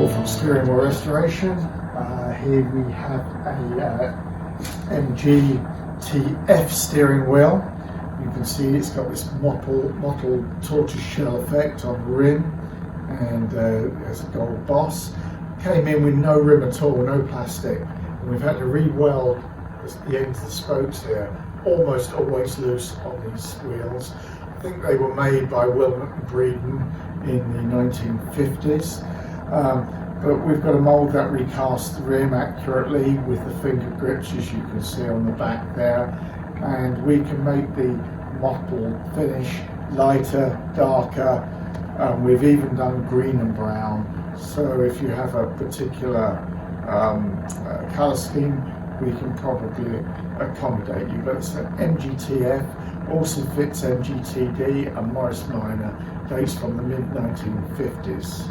Thoughtful steering wheel restoration. Here we have a MGTF steering wheel. You can see it's got this mottled tortoiseshell effect on the rim, and there's a gold boss. Came in with no rim at all, no plastic, and we've had to re-weld the ends of the spokes here, almost always loose on these wheels. I think they were made by Wilmot and Breeden in the 1950s. But we've got to mould that recast rim accurately with the finger grips, as you can see on the back there, and we can make the mottled finish lighter, darker. We've even done green and brown, so if you have a particular colour scheme, we can probably accommodate you. But it's an MGTF, also fits MGTD and Morris Minor, dates from the mid-1950s.